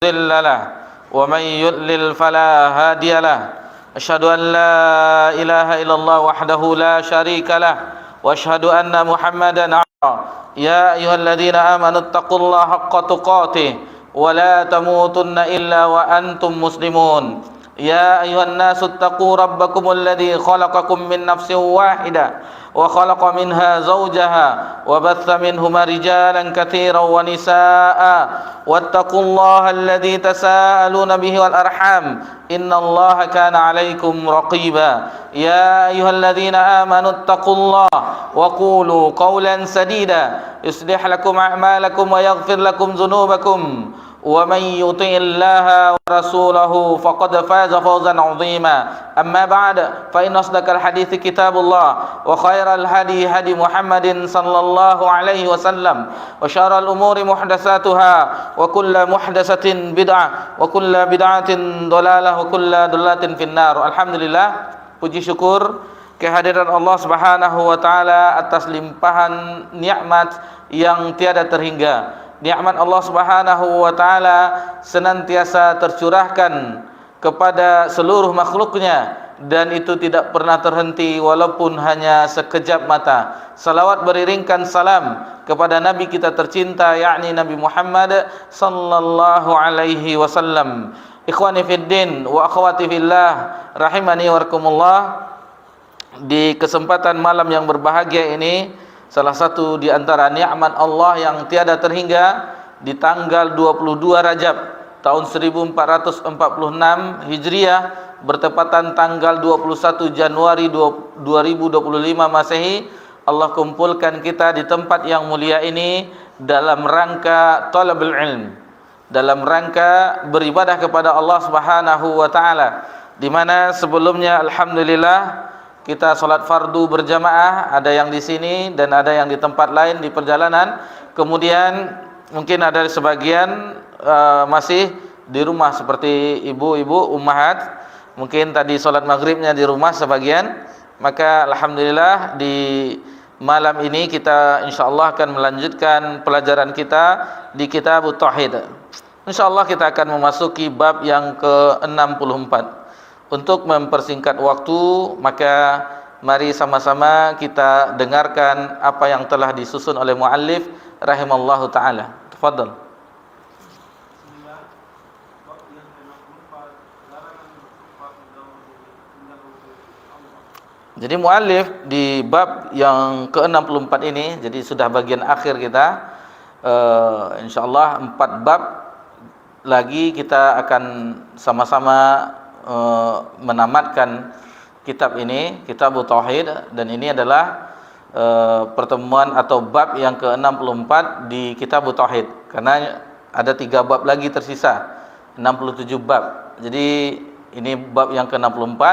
مضل له ومن يضلل فلا هادي له أشهد أن لا إله إلا الله وحده لا شريك له وأشهد أن محمدا عبده يا أيها الذين آمنوا اتقوا الله حق تقاته ولا تموتن إلا وأنتم مسلمون يا أيها الناس اتقوا ربكم الذي خلقكم من نفس واحدة وخلق منها زوجها وبث منهما رجالا كثيرا ونساء واتقوا الله الذي تساءلون به والأرحام إن الله كان عليكم رقيبا يا أيها الذين آمنوا اتقوا الله وقولوا قولا سديدا يصلح لكم أعمالكم ويغفر لكم ذنوبكم ومن يطع الله ورسوله فقد فاز فوزا عظيما أما بعد فإن أصدق الحديث كتاب الله وخير الهدي هدي محمد صلى الله عليه وسلم وشر الأمور محدثاتها وكل محدثة بدعة وكل بدعة ضلالة وكل ضلالة في النار. Alhamdulillah, puji syukur kehadiran Allah Subhanahu wa taala atas limpahan nikmat yang tiada terhingga. Nikmat Allah Subhanahu wa taala senantiasa tercurahkan kepada seluruh makhluknya dan itu tidak pernah terhenti walaupun hanya sekejap mata. Salawat beriringkan salam kepada Nabi kita tercinta yakni Nabi Muhammad sallallahu alaihi wasallam. Ikhwani fid din wa akhwati fillah rahimani wa rahimakumullah. Di kesempatan malam yang berbahagia ini, salah satu di antara nikmat Allah yang tiada terhingga, di tanggal 22 Rajab tahun 1446 Hijriah bertepatan tanggal 21 Januari 2025 Masehi, Allah kumpulkan kita di tempat yang mulia ini dalam rangka talabul ilm, dalam rangka beribadah kepada Allah Subhanahu wa taala, di mana sebelumnya alhamdulillah kita sholat fardu berjamaah, ada yang di sini dan ada yang di tempat lain di perjalanan. Kemudian mungkin ada sebagian masih di rumah seperti ibu-ibu ummahat, mungkin tadi sholat maghribnya di rumah sebagian. Maka alhamdulillah di malam ini kita insyaallah akan melanjutkan pelajaran kita di kitab Tauhid. Insyaallah kita akan memasuki bab yang ke-64. Untuk mempersingkat waktu, maka mari sama-sama kita dengarkan apa yang telah disusun oleh muallif rahimallahu taala. Tafadhal. Jadi muallif di bab yang ke-64 ini, jadi sudah bagian akhir kita, insyaallah 4 bab lagi kita akan sama-sama menamatkan kitab ini, kitab Tauhid, dan ini adalah pertemuan atau bab yang ke-64 di kitab Tauhid, karena ada 3 bab lagi tersisa, 67 bab. Jadi ini bab yang ke-64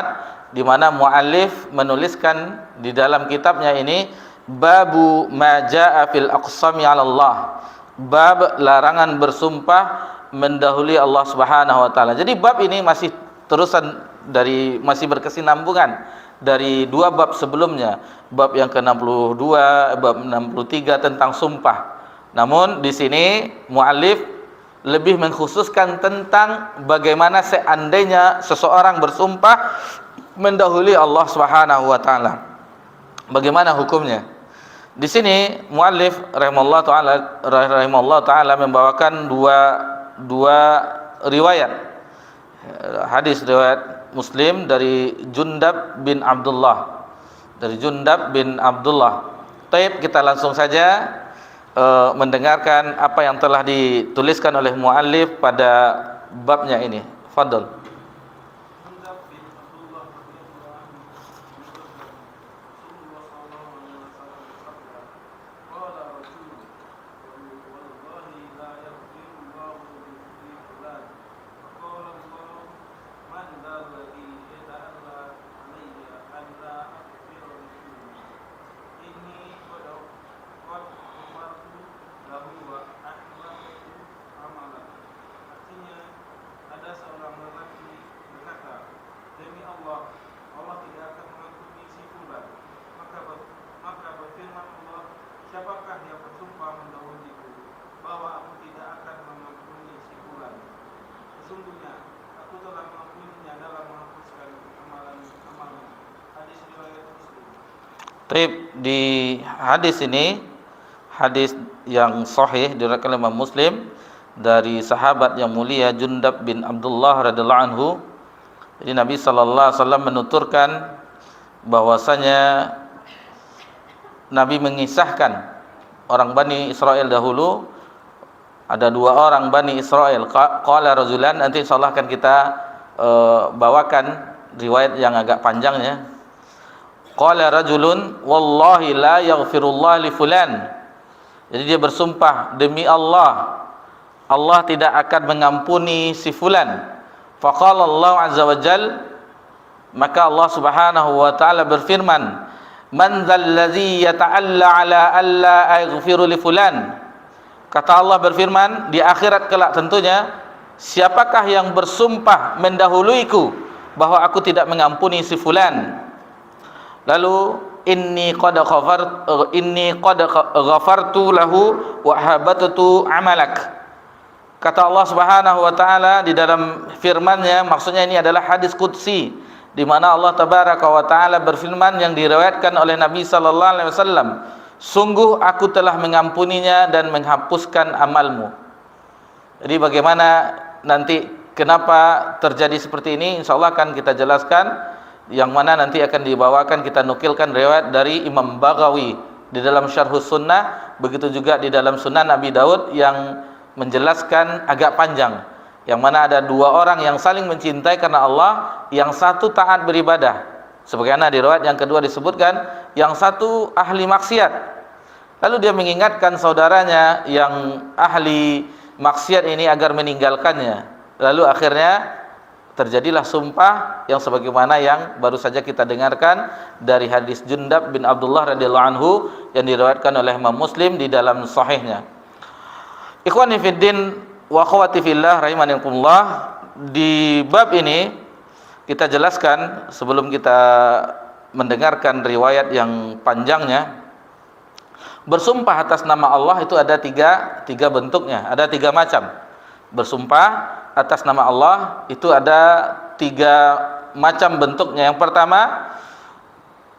di mana muallif menuliskan di dalam kitabnya ini babu ma jaa fil aqsami 'ala Allah, bab larangan bersumpah mendahului Allah Subhanahu wa taala. Jadi bab ini masih terusan dari, masih berkesinambungan dari 2 bab sebelumnya, bab yang ke-62, bab 63 tentang sumpah. Namun di sini muallif lebih mengkhususkan tentang bagaimana seandainya seseorang bersumpah mendahului Allah Subhanahu wa taala. Bagaimana hukumnya? Di sini muallif rahimallahu taala membawakan dua riwayat. Hadis riwayat Muslim dari Jundab bin Abdullah. Taib, kita langsung saja mendengarkan apa yang telah dituliskan oleh muallif pada babnya ini. Fadhal. Ada seorang lelaki sesungguhnya aku telah mengampuninya dalam menghapuskan amalan-amalan. Hadis riwayat Muslim. Taib, di hadis ini, hadis yang sahih diriwayatkan oleh Imam Muslim dari sahabat yang mulia Jundab bin Abdullah radhiyallahu anhu. Jadi Nabi sallallahu alaihi wasallam menuturkan bahwasanya Nabi mengisahkan orang Bani Israel dahulu. Ada dua orang Bani Israel. Qala rajulan, nanti insyaallah akan kita bawakan riwayat yang agak panjangnya. Qala rajulun wallahi la yaghfirullah li fulan. Jadi dia bersumpah, demi Allah, Allah tidak akan mengampuni si fulan. Faqala Allah azza wa jal, maka Allah Subhanahu wa taala berfirman, man dzalladzi yata'alla ala alla aghfiru li fulan. Kata Allah berfirman di akhirat kelak tentunya, siapakah yang bersumpah mendahuluiku bahwa aku tidak mengampuni si fulan. Lalu inni qad ghafartu lahu wa habattu amalak. Kata Allah Subhanahu wa taala di dalam firman-Nya, maksudnya ini adalah hadis qudsi di mana Allah tabaraka wa taala berfirman yang diriwayatkan oleh Nabi sallallahu alaihi wasallam, sungguh aku telah mengampuninya dan menghapuskan amalmu. Jadi bagaimana nanti kenapa terjadi seperti ini, insyaallah akan kita jelaskan, yang mana nanti akan dibawakan, kita nukilkan riwayat dari Imam Baghawi di dalam Syarhus Sunnah, begitu juga di dalam Sunan Abi Daud yang menjelaskan agak panjang, yang mana ada dua orang yang saling mencintai karena Allah, yang satu taat beribadah sebagaimana di riwayat yang kedua disebutkan, yang satu ahli maksiat. Lalu dia mengingatkan saudaranya yang ahli maksiat ini agar meninggalkannya. Lalu akhirnya terjadilah sumpah yang sebagaimana yang baru saja kita dengarkan dari hadis Jundab bin Abdullah radhiyallahu anhu yang diriwayatkan oleh Imam Muslim di dalam sahihnya. Ikhwani fiddin wa akhwati fillah rahimankumullah, di bab ini kita jelaskan sebelum kita mendengarkan riwayat yang panjangnya, bersumpah atas nama Allah itu ada tiga bentuknya, ada tiga macam. Bersumpah atas nama Allah itu ada tiga macam bentuknya.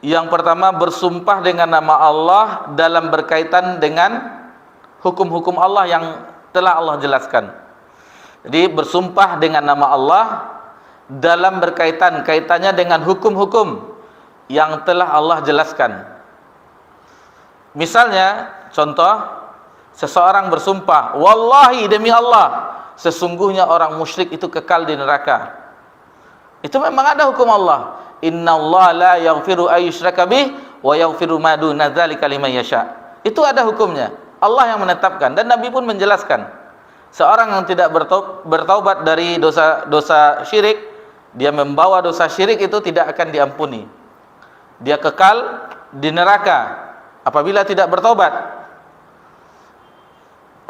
Yang pertama bersumpah dengan nama Allah dalam berkaitan dengan hukum-hukum Allah yang telah Allah jelaskan. Jadi bersumpah dengan nama Allah dalam kaitannya dengan hukum-hukum yang telah Allah jelaskan. Misalnya, contoh, seseorang bersumpah, wallahi demi Allah, sesungguhnya orang musyrik itu kekal di neraka. Itu memang ada hukum Allah. Innallaha la yaghfiru ayyushraka bih wa yaghfiru ma duna dzalika liman yasha. Itu ada hukumnya. Allah yang menetapkan, dan Nabi pun menjelaskan. Seorang yang tidak bertaubat dari dosa syirik, dia membawa dosa syirik itu tidak akan diampuni. Dia kekal di neraka apabila tidak bertaubat.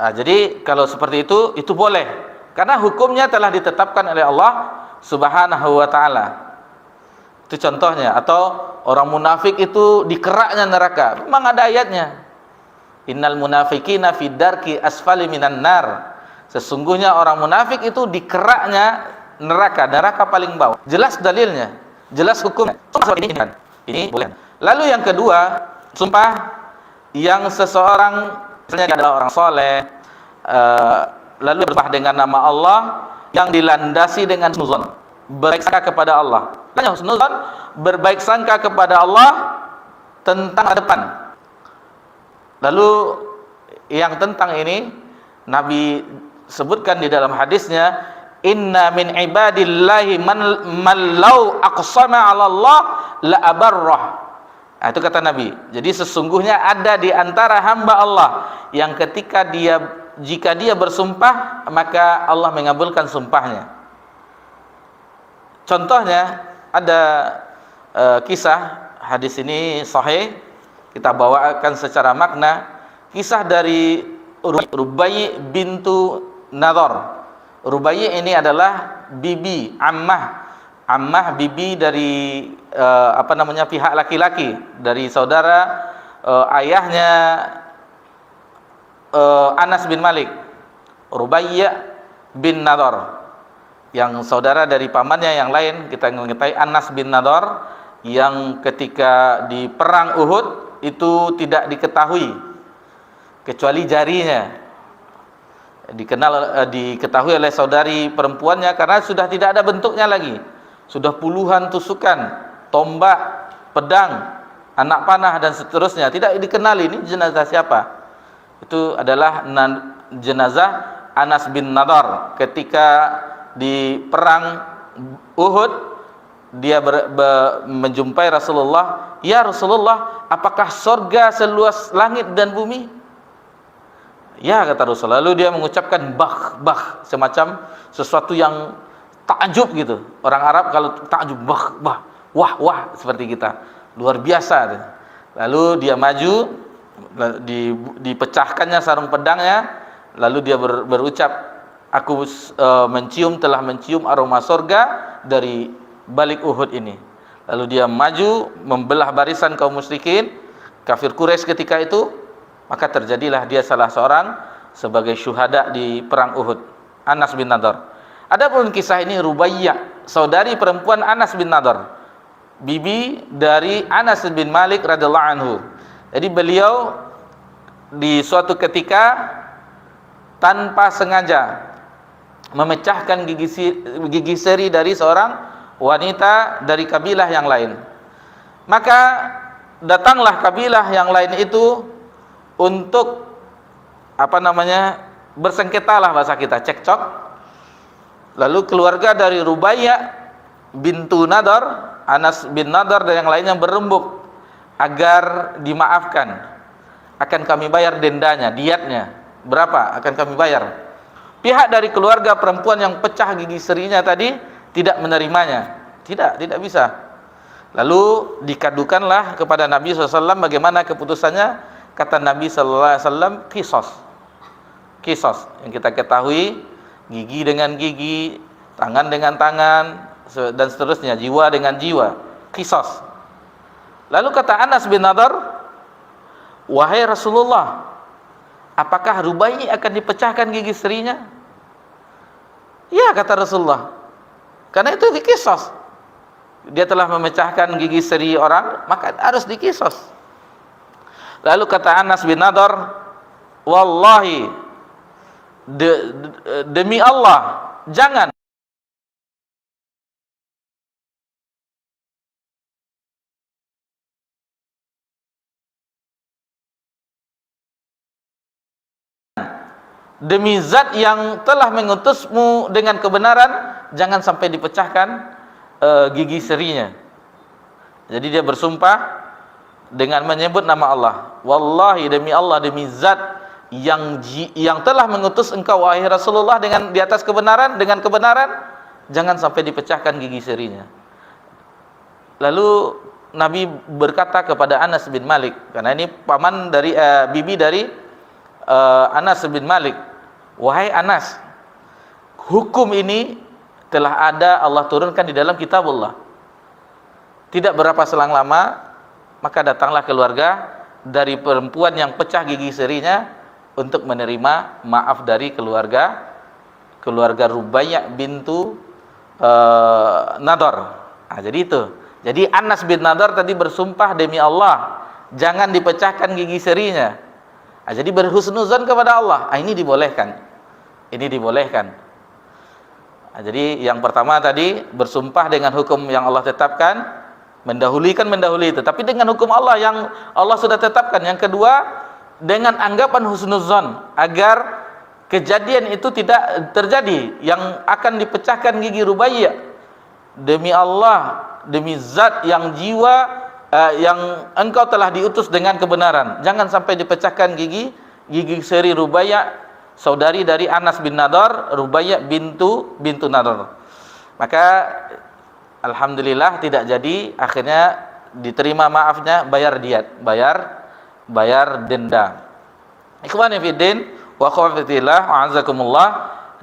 Nah, jadi kalau seperti itu boleh, karena hukumnya telah ditetapkan oleh Allah Subhanahu wa taala. Itu contohnya. Atau orang munafik itu dikeraknya neraka, memang ada ayatnya. Innal munafiqina fid darki asfali minan nar. Sesungguhnya orang munafik itu dikeraknya neraka paling bawah. Jelas dalilnya, jelas hukumnya. Ini boleh. Lalu yang kedua, sumpah yang seseorang misalnya adalah orang soleh, lalu bersumpah dengan nama Allah yang dilandasi dengan husnuzon, berbaik sangka kepada Allah. Tanya husnuzon, berbaik sangka kepada Allah tentang masa depan. Lalu yang tentang ini Nabi sebutkan di dalam hadisnya, inna min ibadillahi man law aqsama 'ala Allah la abarrah. Nah, itu kata Nabi. Jadi sesungguhnya ada di antara hamba Allah yang jika dia bersumpah maka Allah mengabulkan sumpahnya. Contohnya ada kisah, hadis ini sahih, kita bawakan secara makna, kisah dari Rubai bintu Nadhar. Rubai ini adalah bibi, ammah bibi dari pihak laki-laki, dari saudara ayahnya Anas bin Malik, Rubai bin Nadhar. yang saudara dari pamannya yang lain, kita mengetahui Anas bin Nadhr yang ketika di perang Uhud itu tidak diketahui kecuali jarinya, diketahui oleh saudari perempuannya karena sudah tidak ada bentuknya lagi, sudah puluhan tusukan tombak, pedang, anak panah dan seterusnya, tidak dikenali ini jenazah siapa. Itu adalah jenazah Anas bin Nadhr. Ketika di perang Uhud dia menjumpai Rasulullah, "Ya Rasulullah, apakah surga seluas langit dan bumi?" "Ya," kata Rasulullah. Lalu dia mengucapkan bah, semacam sesuatu yang takjub gitu. Orang Arab kalau takjub bah, wah seperti kita. Luar biasa. Lalu dia maju, dipecahkannya sarung pedangnya, lalu dia berucap, "Aku telah mencium aroma surga dari balik Uhud ini." Lalu dia maju membelah barisan kaum musyrikin kafir Quraisy ketika itu, maka terjadilah dia salah seorang sebagai syuhada di perang Uhud, Anas bin Nadhr. Adapun kisah ini Rubaiyah, saudari perempuan Anas bin Nadhr, bibi dari Anas bin Malik radhiyallahu anhu. Jadi beliau di suatu ketika tanpa sengaja memecahkan gigi seri dari seorang wanita dari kabilah yang lain. Maka datanglah kabilah yang lain itu untuk bersengketa lah bahasa kita, cekcok. Lalu keluarga dari Rubaiyah bintu Nadhr, Anas bin Nadhr dan yang lainnya berembuk agar dimaafkan. Akan kami bayar dendanya, diatnya. Berapa akan kami bayar? Pihak dari keluarga perempuan yang pecah gigi serinya tadi tidak menerimanya. Tidak bisa. Lalu dikadukanlah kepada Nabi SAW bagaimana keputusannya. Kata Nabi SAW, kisos. Yang kita ketahui, gigi dengan gigi, tangan dengan tangan, dan seterusnya, jiwa dengan jiwa, kisos. Lalu kata Anas bin Nadhr, "Wahai Rasulullah, apakah Rubaiyah akan dipecahkan gigi serinya?" "Ya," kata Rasulullah, karena itu dikisos. Dia telah memecahkan gigi seri orang, maka harus dikisos. Lalu kata Anas bin Nadhr, "Wallahi, demi Allah, jangan demi zat yang telah mengutusmu dengan kebenaran, jangan sampai dipecahkan gigi serinya." Jadi dia bersumpah dengan menyebut nama Allah. "Wallahi, demi Allah, demi zat yang telah mengutus engkau wahai Rasulullah di atas kebenaran, dengan kebenaran, jangan sampai dipecahkan gigi serinya." Lalu Nabi berkata kepada Anas bin Malik, karena ini paman dari bibi dari Anas bin Malik, "Wahai Anas, hukum ini telah ada Allah turunkan di dalam kitabullah." Tidak berapa selang lama, maka datanglah keluarga dari perempuan yang pecah gigi serinya untuk menerima maaf dari keluarga Rubaiyah bintu Nadhr. Jadi itu. Jadi Anas bin Nadhr tadi bersumpah demi Allah, jangan dipecahkan gigi serinya. Jadi berhusnuzan kepada Allah. Ini dibolehkan. Jadi yang pertama tadi bersumpah dengan hukum yang Allah tetapkan, mendahului itu, tapi dengan hukum Allah yang Allah sudah tetapkan. Yang kedua, dengan anggapan husnuzan agar kejadian itu tidak terjadi, yang akan dipecahkan gigi Rubaiyah. Demi Allah, demi zat yang jiwa yang engkau telah diutus dengan kebenaran, jangan sampai dipecahkan gigi seri Rubaiyah, saudari dari Anas bin Nadhr, Rubaiyah bintu Nadhr. Maka alhamdulillah tidak jadi, akhirnya diterima maafnya, bayar diat, bayar denda. Ikhwani fiddin wa akhwatillah, a'azakumullah.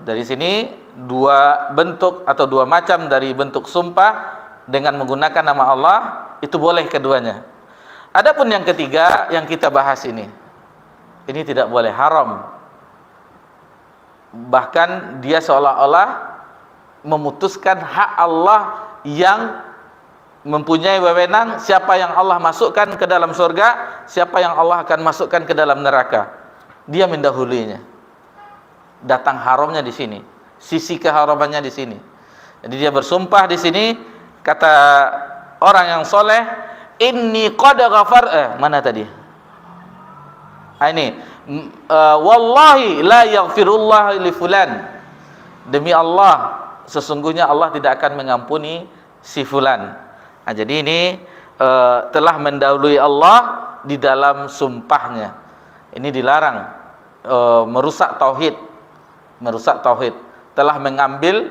Dari sini dua bentuk atau dua macam dari bentuk sumpah dengan menggunakan nama Allah, itu boleh keduanya. Adapun yang ketiga yang kita bahas ini tidak boleh, haram. Bahkan dia seolah-olah memutuskan hak Allah yang mempunyai wewenang siapa yang Allah masukkan ke dalam surga, siapa yang Allah akan masukkan ke dalam neraka. Dia mendahulunya. Datang haramnya di sini, sisi keharamannya di sini. Jadi dia bersumpah di sini, kata orang yang soleh, inni qad ghafar mana tadi? Ini wallahi la yaghfirullah li fulan. Demi Allah, sesungguhnya Allah tidak akan mengampuni si fulan. Nah, jadi ini telah mendahului Allah di dalam sumpahnya. Ini dilarang merusak tauhid, telah mengambil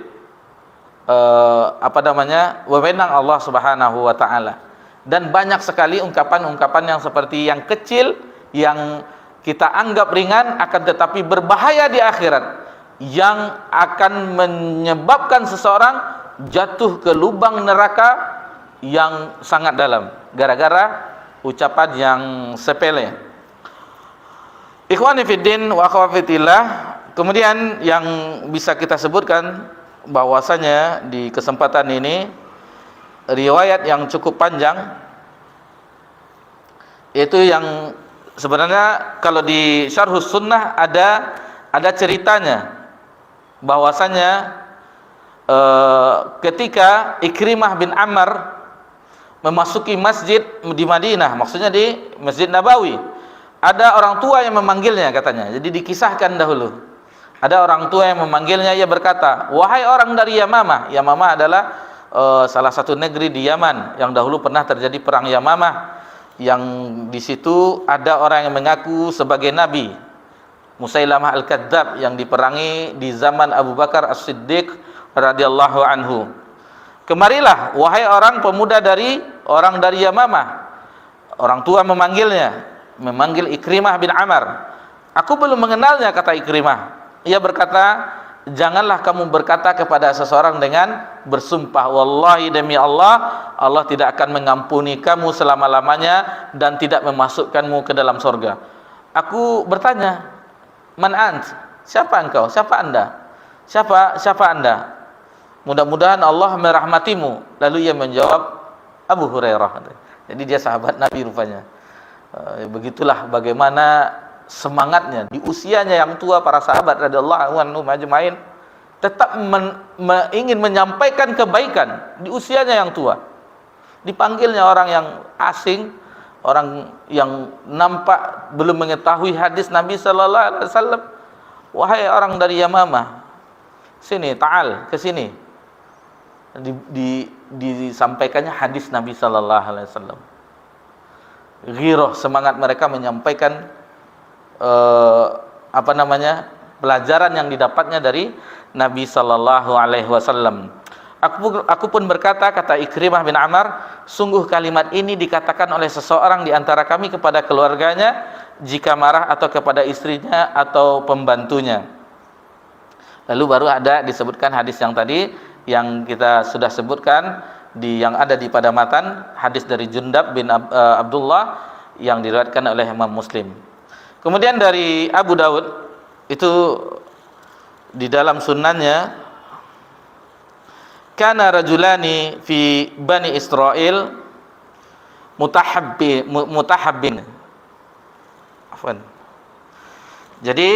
wewenang Allah Subhanahu wa taala. Dan banyak sekali ungkapan-ungkapan yang seperti yang kecil yang kita anggap ringan akan tetapi berbahaya di akhirat, yang akan menyebabkan seseorang jatuh ke lubang neraka yang sangat dalam gara-gara ucapan yang sepele. Ikhwani fiddin wa akhwati fillah, kemudian yang bisa kita sebutkan bahwasanya di kesempatan ini riwayat yang cukup panjang, yaitu yang sebenarnya kalau di Syarhus Sunnah ada ceritanya bahwasanya ketika Ikrimah bin Ammar memasuki masjid di Madinah, maksudnya di Masjid Nabawi, ada orang tua yang memanggilnya katanya. Jadi dikisahkan dahulu, ada orang tua yang memanggilnya, ia berkata, wahai orang dari Yamamah. Yamamah adalah salah satu negeri di Yaman yang dahulu pernah terjadi perang Yamamah, yang di situ ada orang yang mengaku sebagai nabi, Musailamah Al-Kadzab, yang diperangi di zaman Abu Bakar As-Siddiq radhiyallahu anhu. Kemarilah wahai orang pemuda dari orang dari Yamamah. Orang tua memanggilnya, memanggil Ikrimah bin Ammar. Aku belum mengenalnya, kata Ikrimah. Ia berkata, janganlah kamu berkata kepada seseorang dengan bersumpah, wallahi demi Allah, Allah tidak akan mengampuni kamu selama-lamanya dan tidak memasukkanmu ke dalam surga. Aku bertanya, man ant? Siapa engkau? Siapa Anda? Siapa Anda? Mudah-mudahan Allah merahmatimu. Lalu ia menjawab, Abu Hurairah. Jadi dia sahabat Nabi rupanya. Begitulah bagaimana semangatnya di usianya yang tua, para sahabat radhiyallahu anhum ajmain tetap ingin menyampaikan kebaikan di usianya yang tua. Dipanggilnya orang yang asing, orang yang nampak belum mengetahui hadis Nabi sallallahu alaihi wasallam. Wahai orang dari Yamamah, sini, ta'al, ke sini. Disampaikannya hadis Nabi sallallahu alaihi wasallam. Ghirah, semangat mereka menyampaikan pelajaran yang didapatnya dari Nabi sallallahu alaihi wasallam. Aku pun berkata, kata Ikrimah bin Ammar, sungguh kalimat ini dikatakan oleh seseorang di antara kami kepada keluarganya jika marah, atau kepada istrinya atau pembantunya. Lalu baru ada disebutkan hadis yang tadi yang kita sudah sebutkan, yang ada di pada matan, hadis dari Jundab bin Abdullah yang diriwayatkan oleh Imam Muslim. Kemudian dari Abu Daud, itu di dalam sunnahnya, kana rajulani fi Bani Israil mutahabbin. Afwan. Jadi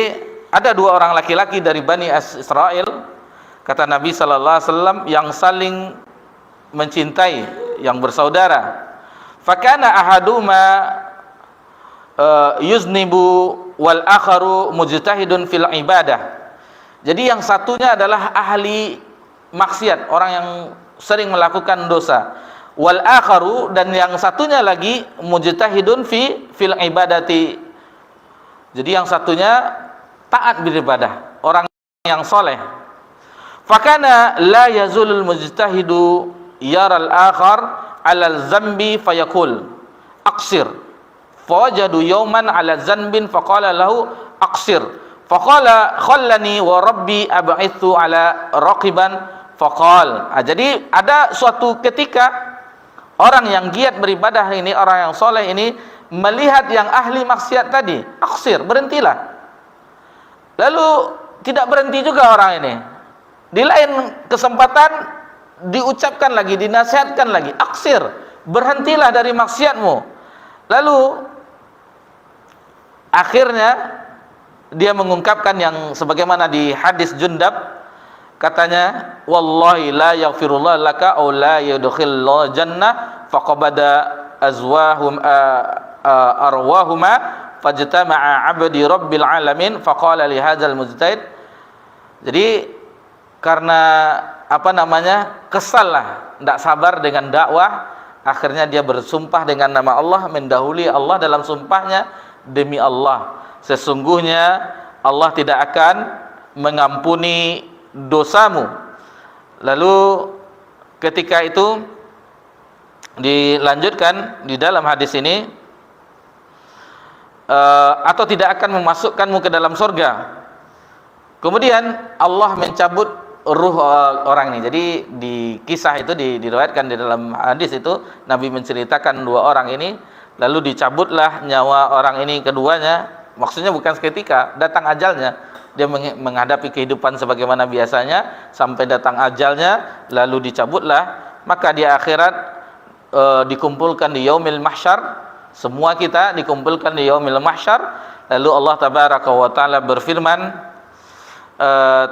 ada dua orang laki-laki dari Bani Israil, kata Nabi sallallahu alaihi wasallam, yang saling mencintai, yang bersaudara. Fakana ahaduma yuznibu wal akharu mujtahidun fil ibadah. Jadi yang satunya adalah ahli maksiat, orang yang sering melakukan dosa. Wal akharu, dan yang satunya lagi mujtahidun fil ibadati. Jadi yang satunya taat beribadah, orang yang soleh. Fakana la yazulul mujtahidu yaral akhar alal zambi fayaqul aqsir. Fawajadu yawman ala zanbin faqala lahu aqsir. Faqala khallani wa rabbi ab'ithu ala raqiban faqal. Jadi ada suatu ketika orang yang giat beribadah ini, orang yang soleh ini, melihat yang ahli maksiat tadi, aqsir, berhentilah. Lalu tidak berhenti juga orang ini. Di lain kesempatan diucapkan lagi, dinasihatkan lagi, aksir, berhentilah dari maksiatmu. Lalu akhirnya dia mengungkapkan yang sebagaimana di hadis Jundab, katanya, wallahi la yaghfirullah laka aw la yudkhilul jannah faqabada azwahum arwahuma fajtama'a 'abdi rabbil alamin faqala li hadzal mujtahid. Jadi karena kesal lah, tidak sabar dengan dakwah, akhirnya dia bersumpah dengan nama Allah, mendahului Allah dalam sumpahnya, demi Allah, sesungguhnya Allah tidak akan mengampuni dosamu. Lalu ketika itu dilanjutkan di dalam hadis ini, atau tidak akan memasukkanmu ke dalam surga. Kemudian Allah mencabut ruh orang ini. Jadi di kisah itu diriwayatkan di dalam hadis itu, Nabi menceritakan dua orang ini, lalu dicabutlah nyawa orang ini keduanya. Maksudnya bukan seketika, datang ajalnya. Dia menghadapi kehidupan sebagaimana biasanya sampai datang ajalnya, lalu dicabutlah. Maka di akhirat dikumpulkan di yaumil mahsyar. Semua kita dikumpulkan di yaumil mahsyar. Lalu Allah tabaraka wa taala berfirman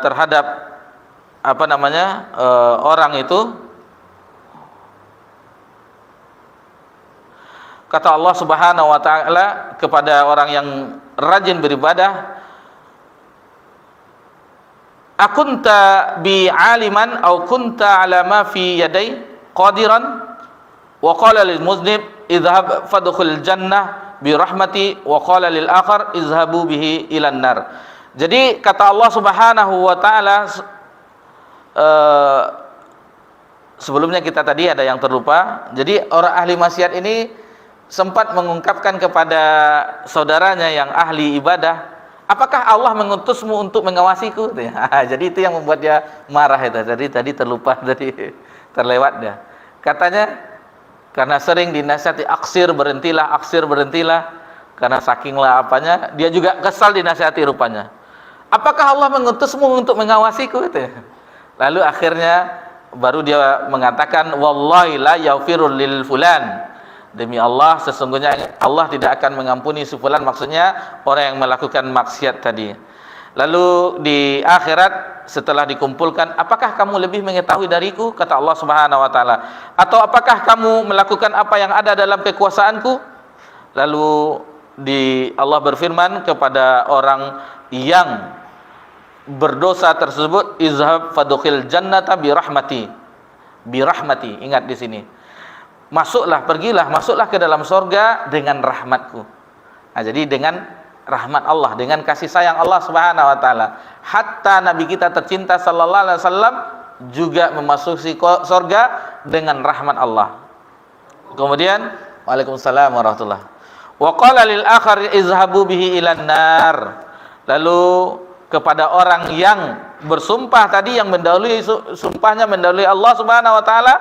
terhadap orang itu, kata Allah Subhanahu wa taala kepada orang yang rajin beribadah, akunta bi aliman aw kunta ala ma fi yaday qadiran wa qala lil muznib idhhab fadkhul jannah bi rahmati wa qala lil akhar izhabu bihi ilan nar. Jadi kata Allah Subhanahu wa taala, sebelumnya kita tadi ada yang terlupa. Jadi orang ahli maksiat ini sempat mengungkapkan kepada saudaranya yang ahli ibadah, apakah Allah mengutusmu untuk mengawasiku? Jadi itu yang membuat dia marah itu. Jadi tadi terlupa, tadi terlewat dia. Katanya karena sering dinasihati, aksir berhentilah, karena sakinglah apanya, dia juga kesal dinasihati rupanya. Apakah Allah mengutusmu untuk mengawasiku? Itu. Lalu akhirnya baru dia mengatakan, wallahi la yaghfirul lil fulan. Demi Allah, sesungguhnya Allah tidak akan mengampuni si fulan, maksudnya orang yang melakukan maksiat tadi. Lalu di akhirat setelah dikumpulkan, apakah kamu lebih mengetahui dariku? Kata Allah Subhanahu wa taala. Atau apakah kamu melakukan apa yang ada dalam kekuasaanku? Lalu Allah berfirman kepada orang yang berdosa tersebut, izhab fadkhil jannata bi rahmati. Bi rahmati, ingat di sini. Masuklah ke dalam surga dengan rahmatku. Nah, jadi dengan rahmat Allah, dengan kasih sayang Allah Subhanahu wa taala. Hatta Nabi kita tercinta sallallahu alaihi wasallam juga memasuki surga dengan rahmat Allah. Kemudian Waalaikumsalam warahmatullahi. Wa qala lil akhar izhabu bihi ilan nar. Lalu kepada orang yang bersumpah tadi, yang mendahului sumpahnya mendahului Allah Subhanahu wa taala,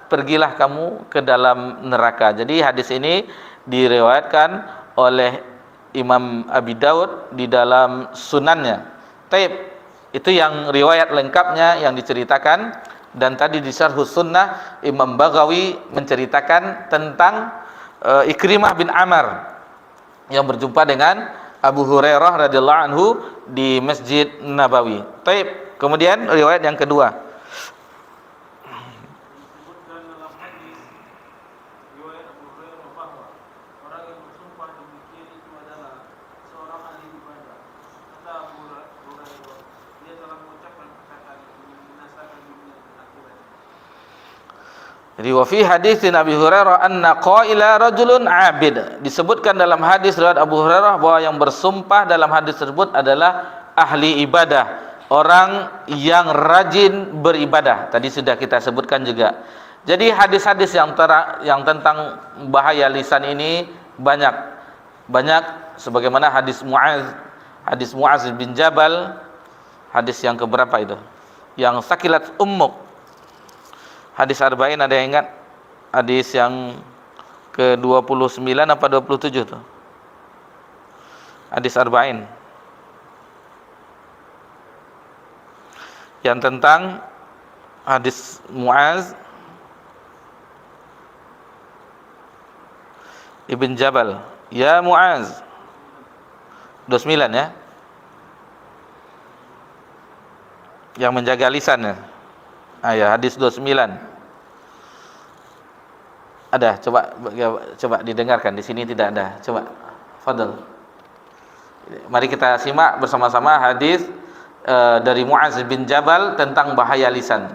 pergilah kamu ke dalam neraka. Jadi hadis ini diriwayatkan oleh Imam Abi Daud di dalam sunannya. Taib, itu yang riwayat lengkapnya yang diceritakan. Dan tadi di Syarhus Sunnah Imam Baghawi menceritakan tentang Ikrimah bin Amr yang berjumpa dengan Abu Hurairah radhiyallahu anhu di Masjid Nabawi. Taib. Kemudian riwayat yang kedua. Disebutkan dalam hadis riwayat Abu Hurairah bahwa orang yang bersumpah demikian itu adalah seorang ahli ibadah. Kata Abu Hurairah, dia telah mengucapkan perkataan yang membinasakan dunia dan akhirat. Jadi wa fi hadis Nabi Hurairah anna qaila rajulun abid. Disebutkan dalam hadis riwayat Abu Hurairah bahwa yang bersumpah dalam hadis tersebut adalah ahli ibadah, orang yang rajin beribadah. Tadi sudah kita sebutkan juga. Jadi hadis-hadis yang tentang bahaya lisan ini banyak sebagaimana hadis Muaz bin Jabal, hadis yang keberapa itu? Yang sakilat ummuk. Hadis arba'in, ada yang ingat? Hadis yang ke-29 apa 27 tuh? Hadis arba'in. yang tentang hadis Muaz Ibn Jabal. Ya Muaz. 29 ya. Yang menjaga lisannya. Ya, hadis 29. Ada, coba didengarkan. Di sini tidak ada. Coba. Fadal. Mari kita simak bersama-sama hadis dari Muaz bin Jabal tentang bahaya lisan.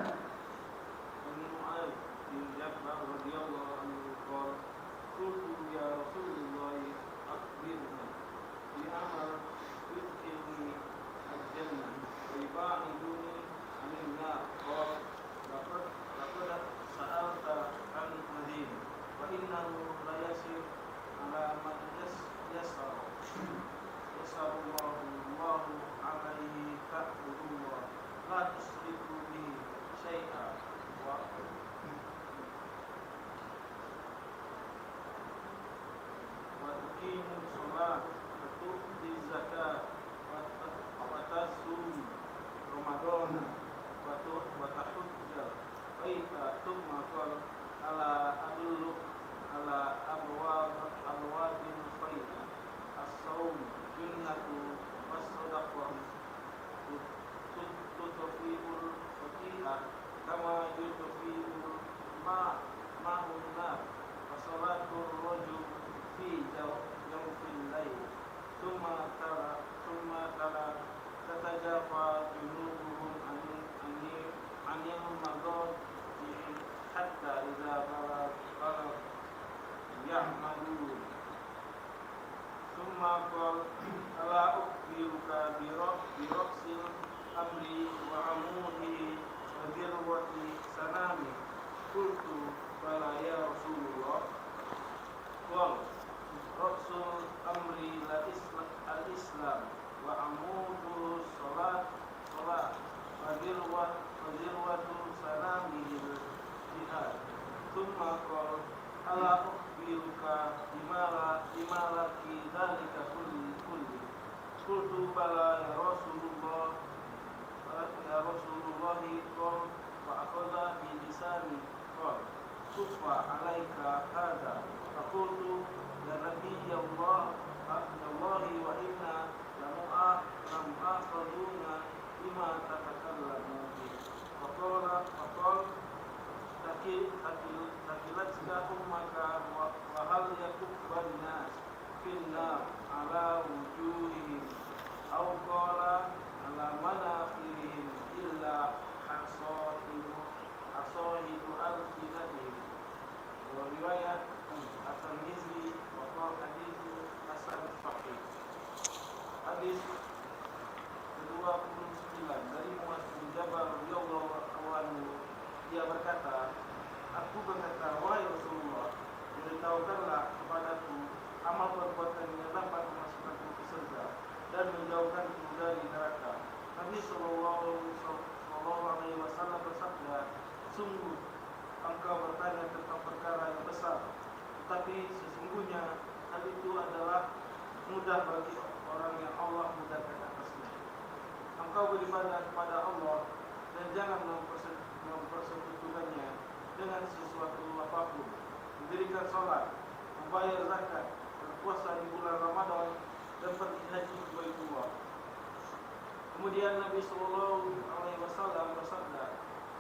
Kemudian Nabi Sallallahu Alaihi Wasallam bersabda,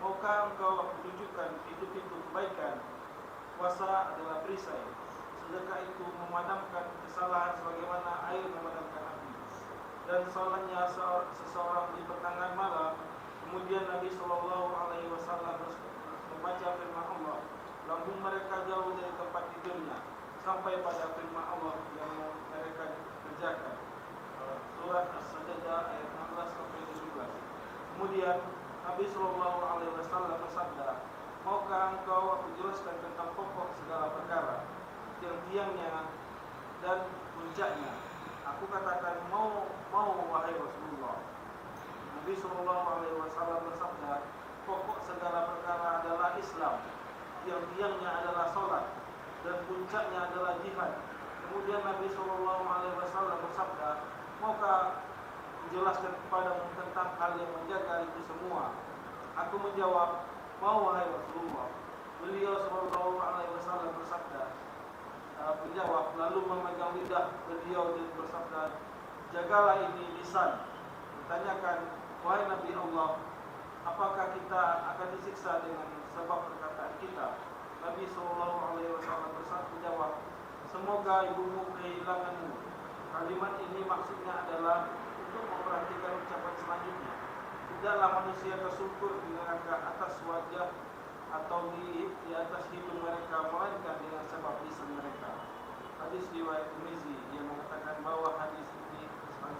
maukah engkau tunjukkan pintu-pintu kebaikan? Puasa adalah perisai, sedekah itu memadamkan kesalahan sebagaimana air memadamkan api. Dan salatnya seseorang di pertengahan malam. Kemudian Nabi Sallallahu Alaihi Wasallam membaca firman Allah, lambung mereka jauh dari tempat tidurnya sampai pada firman Allah yang mereka kerjakan. Surat As-Sajdah ayat 16 sampai 17. Kemudian Nabi Sallallahu Alaihi Wasallam bersabda, maukah engkau aku jelaskan tentang pokok segala perkara, tiang-tiangnya dan puncaknya? Aku katakan mau wahai Rasulullah. Nabi Sallallahu Alaihi Wasallam bersabda, pokok segala perkara adalah Islam, tiang-tiangnya adalah salat, dan puncaknya adalah jihad. Kemudian Nabi Sallallahu Alaihi Wasallam bersabda, maukah menjelaskan kepadamu tentang hal yang menjaga itu semua. Aku menjawab, mau wahai Rasulullah. Beliau sallallahu alaihi wasallam bersabda, menjawab lalu memegang lidah beliau dan bersabda, jagalah ini lisan. Bertanyakan, wahai Nabi Allah, apakah kita akan disiksa dengan sebab perkataan kita? Nabi sallallahu alaihi wasallam menjawab, semoga ibumu kehilanganmu. Kalimat ini maksudnya adalah untuk memperhatikan ucapan selanjutnya. Tidaklah manusia tersungkur di neraka atas wajah atau di atas hidung mereka, melainkan dengan sebab lisan mereka. Hadis riwayat Tirmizi yang mengatakan bahwa hadis ini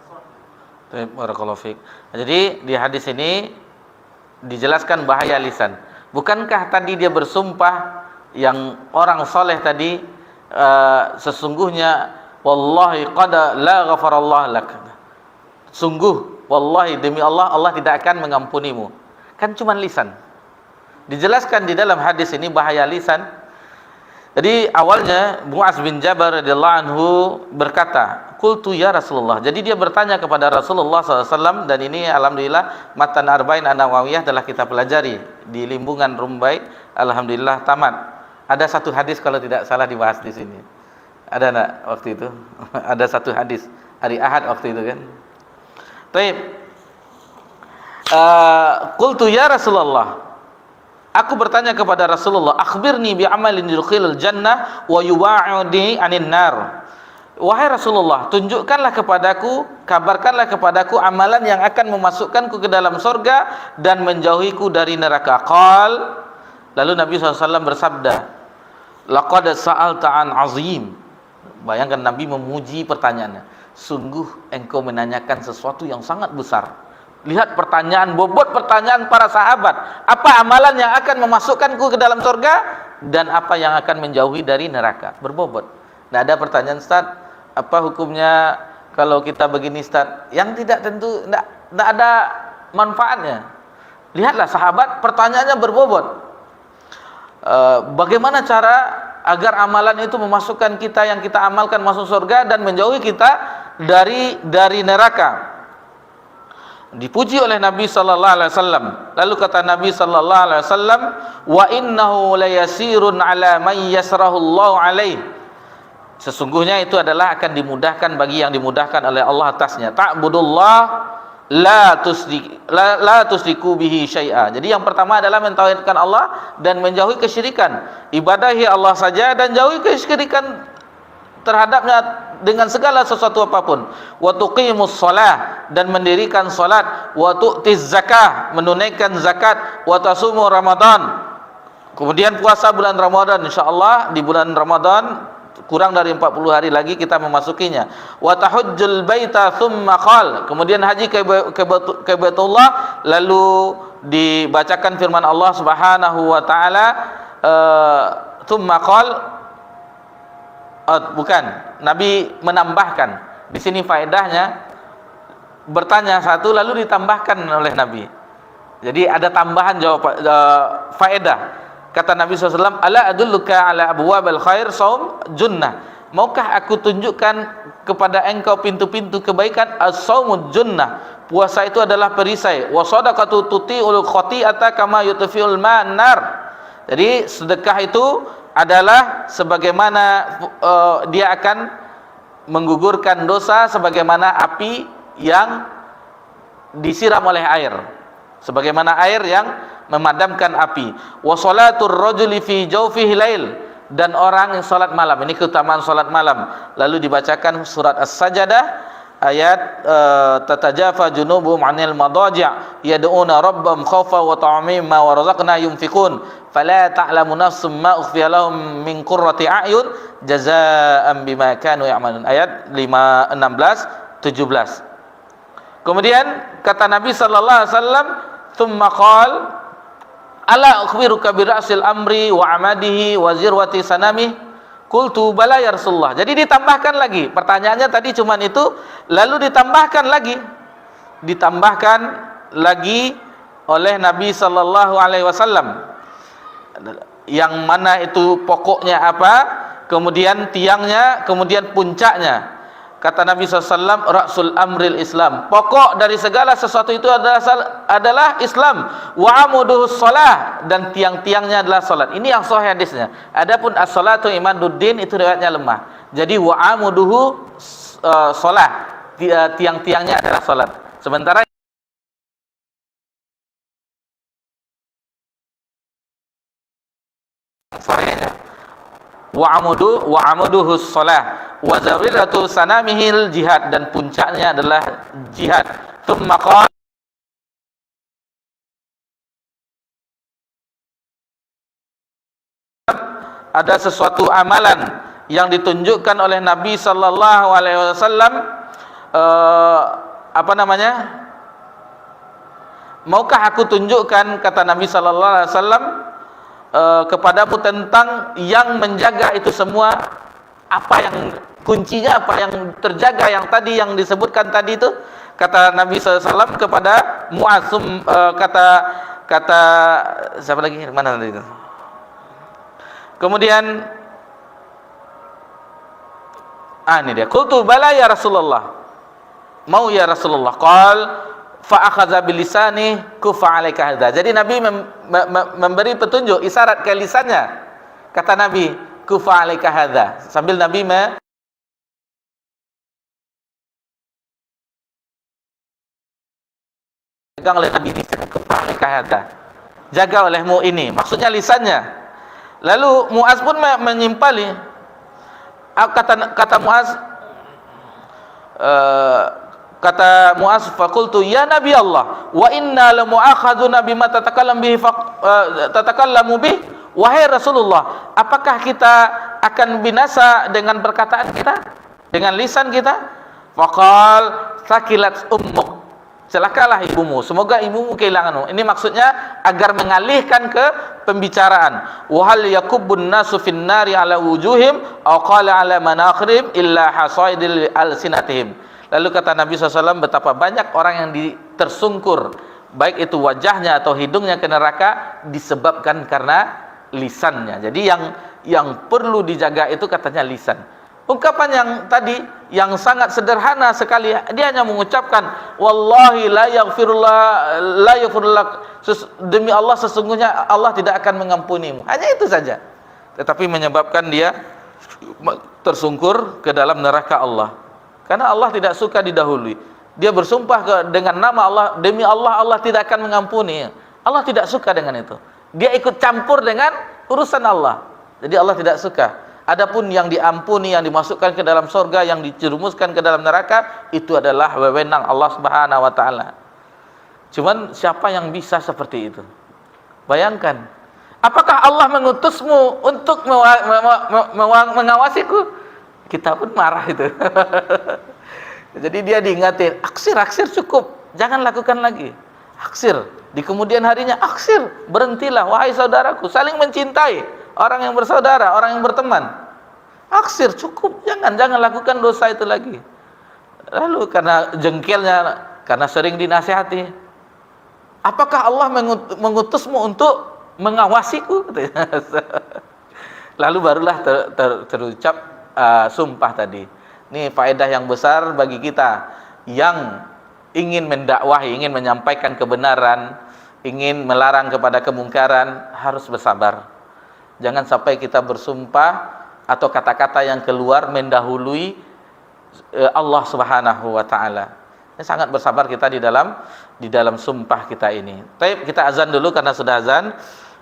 sahih. Barakallahu fiik. Jadi di hadis ini dijelaskan bahaya lisan. Bukankah tadi dia bersumpah yang orang soleh tadi, sesungguhnya wallahi qad la ghafarallahu lak. Sungguh wallahi demi Allah, Allah tidak akan mengampunimu. Kan cuma lisan. Dijelaskan di dalam hadis ini bahaya lisan. Jadi awalnya Mu'adz bin Jabal radhiyallahu anhu berkata, "Qultu ya Rasulullah." Jadi dia bertanya kepada Rasulullah SAW, dan ini alhamdulillah Matan Arba'in An-Nawawiyah telah kita pelajari di Limbungan Rumbai, alhamdulillah tamat. Ada satu hadis kalau tidak salah dibahas di sini. Ada enggak waktu itu? Ada satu hadis hari Ahad waktu itu kan. Baik. Qultu ya Rasulullah. Aku bertanya kepada Rasulullah, akhbirni bi amalin yudkhilul jannah wa yuwa'udi 'anin nar. Wahai Rasulullah, tunjukkanlah kepadaku, kabarkanlah kepadaku amalan yang akan memasukkanku ke dalam surga dan menjauhiku dari neraka. Qal, lalu Nabi SAW bersabda, laqad sa'alta 'an 'azim. Bayangkan Nabi memuji pertanyaannya. Sungguh engkau menanyakan sesuatu yang sangat besar. Lihat pertanyaan, bobot pertanyaan para sahabat. Apa amalan yang akan memasukkanku ke dalam surga dan apa yang akan menjauhi dari neraka? Berbobot. Nah, ada pertanyaan, Ustaz, apa hukumnya kalau kita begini, Ustaz? Yang tidak tentu tidak ada manfaatnya. Lihatlah sahabat, pertanyaannya berbobot. Bagaimana cara agar amalan itu memasukkan kita yang kita amalkan masuk surga dan menjauhi kita dari neraka? Dipuji oleh Nabi sallallahu alaihi wasallam. Lalu kata Nabi sallallahu alaihi wasallam, wa innahu layasirun ala man yasrahullahu alaihi. Sesungguhnya itu adalah akan dimudahkan bagi yang dimudahkan oleh Allah atasnya. Ta'budullah la tusriku bihi syai'a. Jadi yang pertama adalah mentauhidkan Allah dan menjauhi kesyirikan. Ibadahi Allah saja dan jauhi kesyirikan terhadapnya dengan segala sesuatu apapun. Wa tuqimus shalah, dan mendirikan salat. Wa tu'tiz zakah, menunaikan zakat. Wa tasumu Ramadan, kemudian puasa bulan Ramadan. Insyaallah di bulan Ramadan kurang dari 40 hari lagi kita memasukinya. Wa tahujjul baita tsumma qal, kemudian haji ke Baitullah, lalu dibacakan firman Allah Subhanahu wa taala, tsumma qal, bukan, Nabi menambahkan. Di sini faedahnya, bertanya satu lalu ditambahkan oleh Nabi. Jadi ada tambahan faedah. Kata Nabi SAW, ala adulluka ala abwabil khair saum junnah. Maukah aku tunjukkan kepada engkau pintu-pintu kebaikan? As-saumud junnah, puasa itu adalah perisai. Wa shadaqatu tuti'ul khati'ata kama yutfi'ul ma'an nar. Jadi sedekah itu adalah sebagaimana dia akan menggugurkan dosa sebagaimana api yang disiram oleh air, sebagaimana air yang memadamkan api. Wa shalatur rajuli fi jawfihi lail, dan orang yang salat malam, ini keutamaan salat malam. Lalu dibacakan surat As-Sajdah ayat tatajafa junubuhum 'anil madaji' yad'una rabbahum khaufa wa tama'an wa razaqna yunfikun fala ta'lamu nafsum ma ukhfiya lahum min qurrati a'yun jazaa'an bima kanu ya'malun. Ayat 16, 17. Kemudian kata Nabi sallallahu alaihi wasallam, tsumma qala ala ukhbiruka bi ra'sil amri wa amadihi wa zirwati sanami. Qultu bala ya Rasulullah. Jadi ditambahkan lagi. Pertanyaannya tadi cuman itu, lalu ditambahkan lagi oleh Nabi sallallahu alaihi wasallam. Yang mana itu pokoknya apa, kemudian tiangnya, kemudian puncaknya. Kata Nabi SAW, Ra'sul amril Islam. Pokok dari segala sesuatu itu adalah Islam. Wa amuduhus salah, dan tiang-tiangnya adalah salat. Ini yang sahih hadisnya. Adapun as-salatu imaduddin itu riwayatnya lemah. Jadi wa amuduhu salah, tiang-tiangnya adalah salat. Sementara sahihnya wa amuduhus salah wa zawiratu sanamihil jihad, dan puncaknya adalah jihad. Tsumma qala, ada sesuatu amalan yang ditunjukkan oleh Nabi sallallahu alaihi wasallam, apa namanya? Maukah aku tunjukkan, kata Nabi sallallahu alaihi wasallam, kepadamu tentang yang menjaga itu semua, apa yang kuncinya, apa yang terjaga, yang tadi yang disebutkan tadi itu, kata Nabi SAW kepada Mu'adz, kata siapa lagi, mana tadi itu? Kemudian ini dia, qultu bala ya Rasulullah, mau ya Rasulullah. Qal fa akhadha bilisani kufa alaika hadza. Jadi Nabi memberi petunjuk, isyarat ke lisannya. Kata Nabi, kufa alaika hadza, sambil Nabi pegang oleh Nabi ini, kufa alaika hadza, jaga olehmu ini, maksudnya lisannya. Lalu Mu'adz pun menyimpali, kata Mu'adz, kata Mu'adz, faqultu ya Nabi Allah, wa inna la mu'akhadzuna bima tatakallamu bih. Wahai Rasulullah, apakah kita akan binasa dengan perkataan kita, dengan lisan kita? Faqal sakilat ummuk, celakalah ibumu, semoga ibumu kehilanganmu. Ini maksudnya agar mengalihkan ke pembicaraan. Wa hal yakubbun nasu fin nari ala wujuhim aw qala ala manakhirihim illa hasaidil alsinatihim. Lalu kata Nabi SAW, betapa banyak orang yang tersungkur, baik itu wajahnya atau hidungnya ke neraka, disebabkan karena lisannya. Jadi yang perlu dijaga itu katanya lisan. Ungkapan yang tadi yang sangat sederhana sekali, dia hanya mengucapkan wallahi la yaghfirullah, demi Allah sesungguhnya Allah tidak akan mengampunimu. Hanya itu saja. Tetapi menyebabkan dia tersungkur ke dalam neraka Allah. Karena Allah tidak suka didahului. Dia bersumpah dengan nama Allah, demi Allah, Allah tidak akan mengampuni. Allah tidak suka dengan itu. Dia ikut campur dengan urusan Allah. Jadi Allah tidak suka. Adapun yang diampuni, yang dimasukkan ke dalam surga, yang dijerumuskan ke dalam neraka, itu adalah wewenang Allah Subhanahu wa taala. Cuman siapa yang bisa seperti itu? Bayangkan. Apakah Allah mengutusmu untuk mengawasiku? Kita pun marah itu. Jadi dia diingatin, aksir cukup, jangan lakukan lagi. Aksir, di kemudian harinya aksir, berhentilah wahai saudaraku, saling mencintai, orang yang bersaudara, orang yang berteman. Aksir cukup, jangan lakukan dosa itu lagi. Lalu karena jengkelnya, karena sering dinasihati, apakah Allah mengutusmu untuk mengawasiku? Lalu barulah terucap sumpah tadi. Ini faedah yang besar bagi kita yang ingin mendakwahi, ingin menyampaikan kebenaran, ingin melarang kepada kemungkaran, harus bersabar. Jangan sampai kita bersumpah atau kata-kata yang keluar mendahului Allah Subhanahu wa taala. Ini sangat bersabar kita di dalam sumpah kita ini. Baik, kita azan dulu karena sudah azan.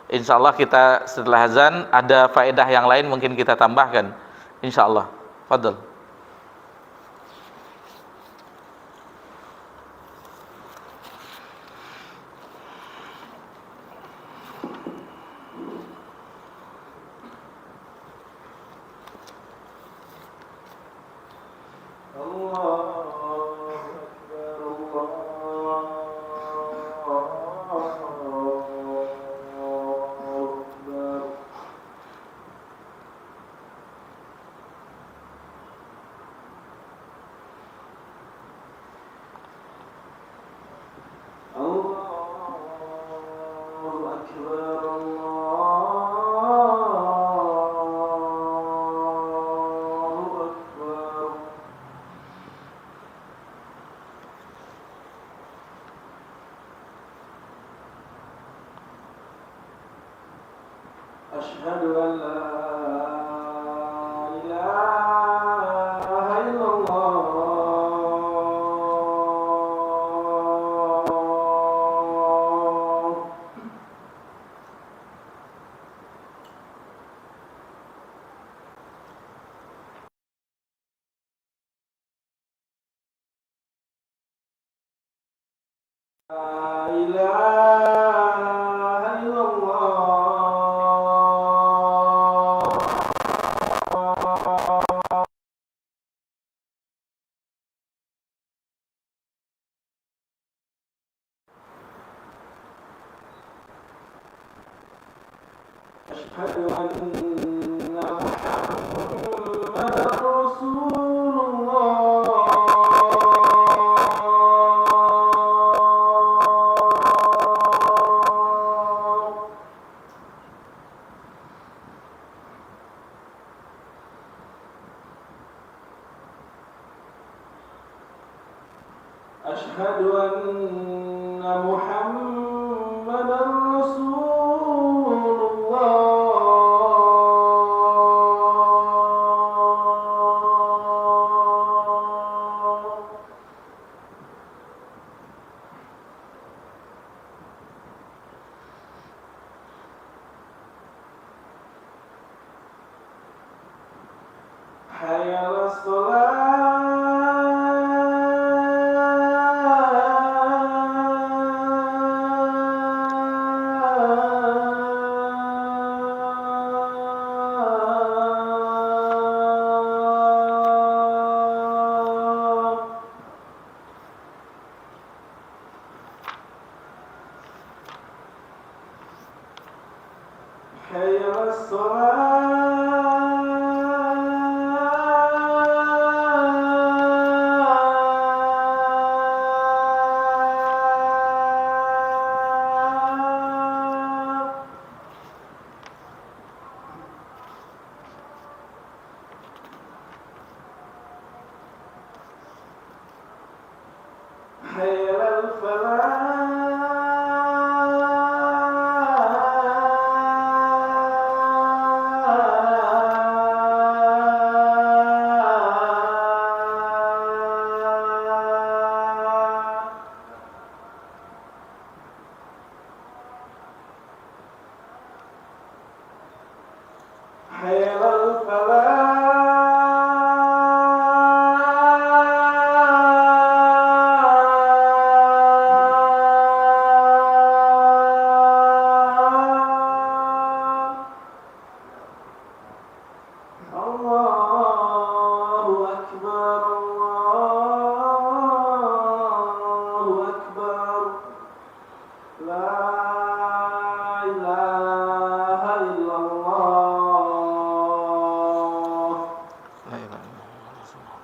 Insyaallah kita setelah azan ada faedah yang lain mungkin kita tambahkan. Insyaallah. Fadhil. أشهد أن لا إله إلا الله لا إله إلا الله أشهد أن محمدا رسول الله أشهد أن محمدا رسول الله حي على الصلاة حي على الصلاة حي على الفلاح حي على الفلاح الله أكبر الله أكبر لا إله إلا الله La ilaha illallah Rasulullah.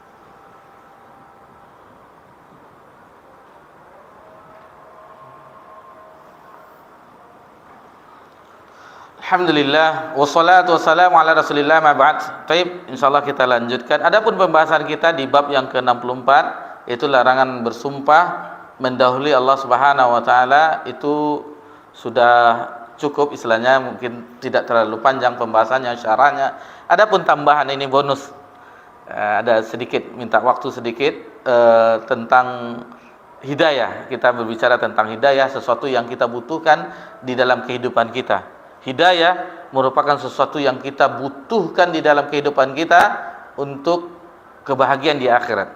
Alhamdulillah wassalatu wassalamu ala Rasulillah ma ba'd. Baik, insyaallah kita lanjutkan. Adapun pembahasan kita di bab yang ke-64 itu larangan bersumpah mendahului Allah Subhanahu wa taala, itu sudah cukup istilahnya, mungkin tidak terlalu panjang pembahasannya syarahnya. Adapun tambahan ini bonus. Ada sedikit minta waktu sedikit tentang hidayah. Kita berbicara tentang hidayah, sesuatu yang kita butuhkan di dalam kehidupan kita. Hidayah merupakan sesuatu yang kita butuhkan di dalam kehidupan kita untuk kebahagiaan di akhirat.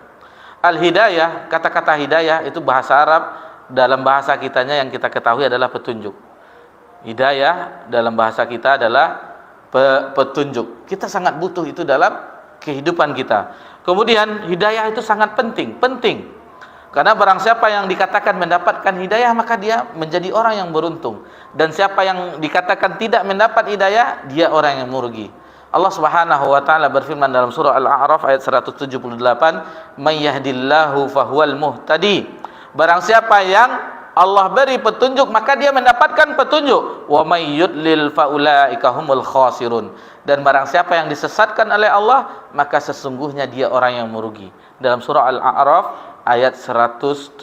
Al-hidayah, kata-kata hidayah itu bahasa Arab, dalam bahasa kitanya yang kita ketahui adalah petunjuk. Hidayah dalam bahasa kita adalah petunjuk. Kita sangat butuh itu dalam kehidupan kita. Kemudian hidayah itu sangat penting. Karena barang siapa yang dikatakan mendapatkan hidayah, maka dia menjadi orang yang beruntung. Dan siapa yang dikatakan tidak mendapat hidayah, dia orang yang merugi. Allah Subhanahu wa taala berfirman dalam surah Al-A'raf ayat 178, "May yahdillahu fahuwal muhtadi." Barang siapa yang Allah beri petunjuk, maka dia mendapatkan petunjuk. Wa may yudlil faulaika humul khasirun. Dan barang siapa yang disesatkan oleh Allah, maka sesungguhnya dia orang yang merugi. Dalam surah Al-A'raf ayat 178.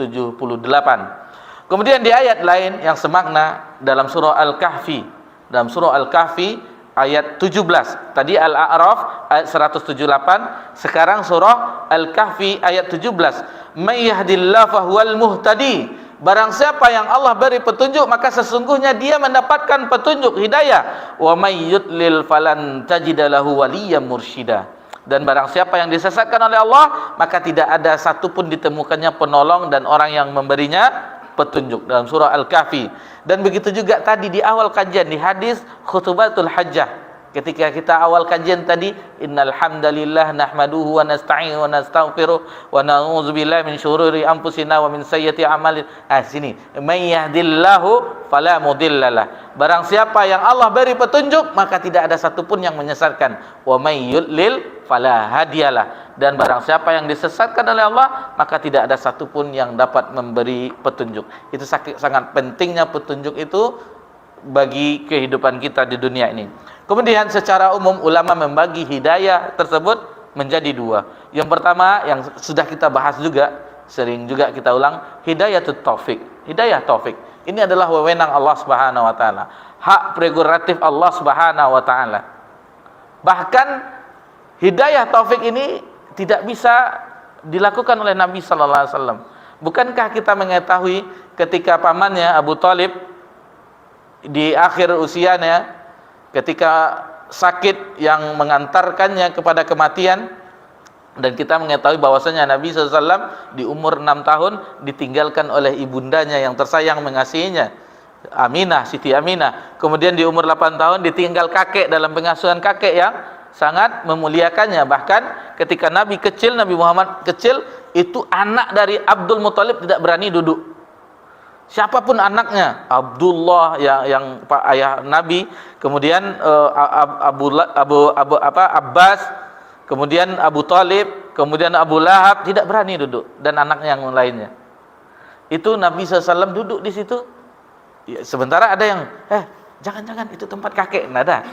Kemudian di ayat lain yang semakna dalam surah Al-Kahfi. Dalam surah Al-Kahfi ayat 17. Tadi Al-A'raf ayat 178, sekarang surah Al-Kahfi ayat 17. May yahdillahu fahuwal muhtadi. Barang siapa yang Allah beri petunjuk, maka sesungguhnya dia mendapatkan petunjuk, hidayah. Wa may yudlil falan tajida lahu waliyyan mursyida. Dan barang siapa yang disesatkan oleh Allah, maka tidak ada satupun ditemukannya penolong dan orang yang memberinya petunjuk, dalam surah Al-Kahfi. Dan begitu juga tadi di awal kajian di hadis Khutubatul Hajjah, ketika kita awal kajian tadi, innal hamdalillah nahmaduhu wa nasta'inu wa nastaghfiruh wa na'udzubillahi min syururi anfusina wa min sayyiati a'malina. Sini, may yahdillahu fala mudhillalah. Barang siapa yang Allah beri petunjuk, maka tidak ada satupun yang menyesatkan. Wa may yudlil fala hadiyalah. Dan barang siapa yang disesatkan oleh Allah, maka tidak ada satupun yang dapat memberi petunjuk. Itu sangat pentingnya petunjuk itu bagi kehidupan kita di dunia ini. Kemudian secara umum ulama membagi hidayah tersebut menjadi dua. Yang pertama yang sudah kita bahas juga, sering juga kita ulang, hidayatut taufik. Hidayah taufik ini adalah wewenang Allah Subhanahu wa taala, hak prerogatif Allah Subhanahu wa taala. Bahkan hidayah taufik ini tidak bisa dilakukan oleh Nabi sallallahu alaihi wasallam. Bukankah kita mengetahui ketika pamannya Abu Thalib di akhir usianya, ketika sakit yang mengantarkannya kepada kematian, dan kita mengetahui bahwasanya Nabi SAW di umur 6 tahun ditinggalkan oleh ibundanya yang tersayang mengasihinya, Aminah, Siti Aminah. Kemudian di umur 8 tahun ditinggal kakek dalam pengasuhan kakek yang sangat memuliakannya. Bahkan ketika Nabi kecil, Nabi Muhammad kecil, itu anak dari Abdul Muthalib tidak berani duduk. Siapapun anaknya, Abdullah yang pak ayah Nabi, kemudian Abbas, kemudian Abu Thalib, kemudian Abu Lahab tidak berani duduk, dan anaknya yang lainnya. Itu Nabi SAW duduk di situ. Ya, sementara ada yang jangan itu tempat kakek, nggak ada.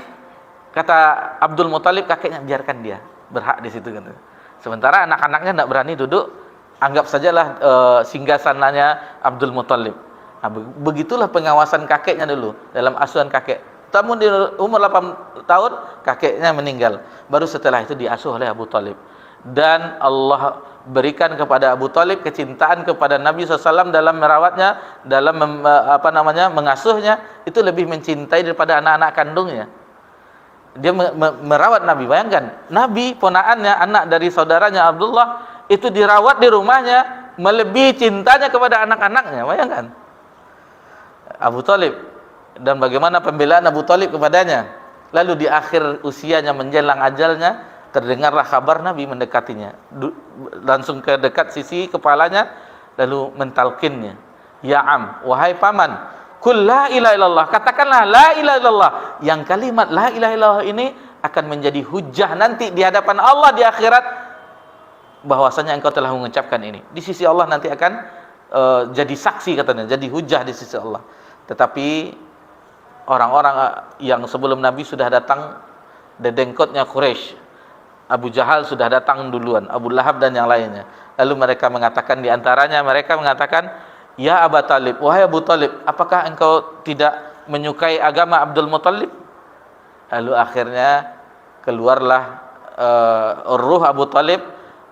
Kata Abdul Muthalib, kakeknya biarkan dia berhak di situ kan. Sementara anak-anaknya tidak berani duduk. Anggap sajalah singgasananya Abdul Muthalib. Nah, begitulah pengawasan kakeknya dulu dalam asuhan kakek. Namun di umur 8 tahun kakeknya meninggal. Baru setelah itu diasuh oleh Abu Thalib. Dan Allah berikan kepada Abu Thalib kecintaan kepada Nabi SAW dalam merawatnya, dalam mengasuhnya, itu lebih mencintai daripada anak-anak kandungnya. Dia merawat Nabi. Bayangkan, Nabi ponaannya, anak dari saudaranya Abdullah, itu dirawat di rumahnya melebihi cintanya kepada anak-anaknya. Bayangkan Abu Thalib, dan bagaimana pembelaan Abu Thalib kepadanya. Lalu di akhir usianya menjelang ajalnya, terdengarlah kabar Nabi mendekatinya, langsung ke dekat sisi kepalanya, lalu mentalkinnya, ya am, wahai paman, kul la ilaha illallah, katakanlah la ilaha illallah. Yang kalimat la ilaha illallah ini akan menjadi hujah nanti di hadapan Allah di akhirat, bahwasanya engkau telah mengucapkan ini. Di sisi Allah nanti akan jadi saksi, katanya, jadi hujah di sisi Allah. Tetapi orang-orang yang sebelum Nabi sudah datang, dedengkotnya Quraisy, Abu Jahal sudah datang duluan, Abu Lahab dan yang lainnya. Lalu mereka mengatakan, di antaranya mereka mengatakan, ya Abu Thalib, wahai Abu Thalib, apakah engkau tidak menyukai agama Abdul Muthalib? Lalu akhirnya keluarlah ruh Abu Thalib.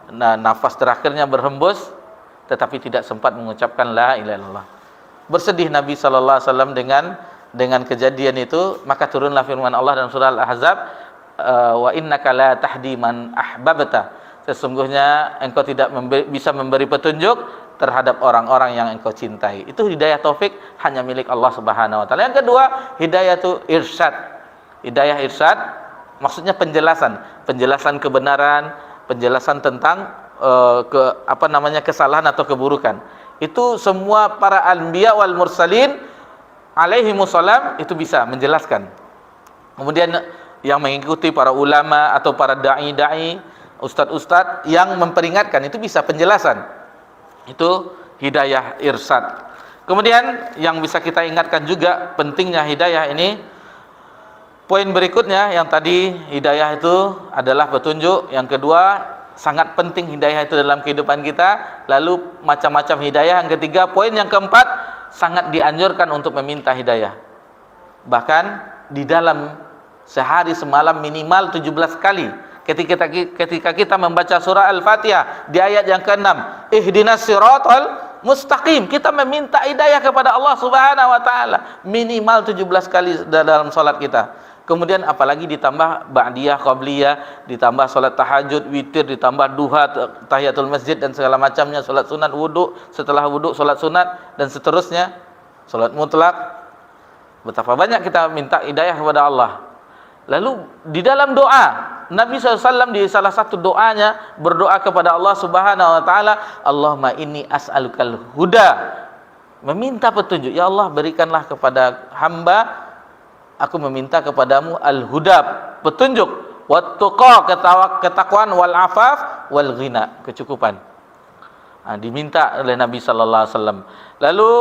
Nah, nafas terakhirnya berhembus, tetapi tidak sempat mengucapkan la ilaha illallah. Bersedih Nabi SAW dengan kejadian itu, maka turunlah firman Allah dalam surah Al-Ahzab, wa innaka la tahdi man ahbabta. Sesungguhnya engkau tidak bisa memberi petunjuk terhadap orang-orang yang engkau cintai. Itu hidayah taufik hanya milik Allah Subhanahu wa taala. Yang kedua, hidayah itu irsyad. Hidayah irsyad maksudnya penjelasan kebenaran, penjelasan tentang kesalahan atau keburukan. Itu semua para anbiya wal mursalin alaihimussalam itu bisa menjelaskan. Kemudian yang mengikuti para ulama atau para dai-dai, ustadz-ustadz yang memperingatkan, itu bisa penjelasan. Itu hidayah irsyad. Kemudian yang bisa kita ingatkan juga pentingnya hidayah ini, poin berikutnya, yang tadi hidayah itu adalah petunjuk. Yang kedua, sangat penting hidayah itu dalam kehidupan kita. Lalu macam-macam hidayah. Yang ketiga, poin yang keempat, sangat dianjurkan untuk meminta hidayah. Bahkan di dalam Sehari semalam minimal 17 kali. Ketika kita membaca surah Al-Fatihah di ayat yang ke-6, ihdinas siratal mustaqim, kita meminta hidayah kepada Allah Subhanahu wa taala minimal 17 kali dalam salat kita. Kemudian apalagi ditambah ba'diyah, qabliyah, ditambah salat tahajud, witir, ditambah duha, tahiyatul masjid dan segala macamnya, salat sunat, wudu, setelah wudu salat sunat dan seterusnya, salat mutlak. Betapa banyak kita minta hidayah kepada Allah. Lalu di dalam doa, Nabi SAW di salah satu doanya berdoa kepada Allah Subhanahu wa taala, Allahumma inni as'alukal huda, meminta petunjuk. Ya Allah, berikanlah kepada hamba, aku meminta kepadamu al-huda, petunjuk, wat-tuqa, ketakwaan, wal afaf, wal ghina, kecukupan. Diminta oleh Nabi sallallahu alaihi wasallam. Lalu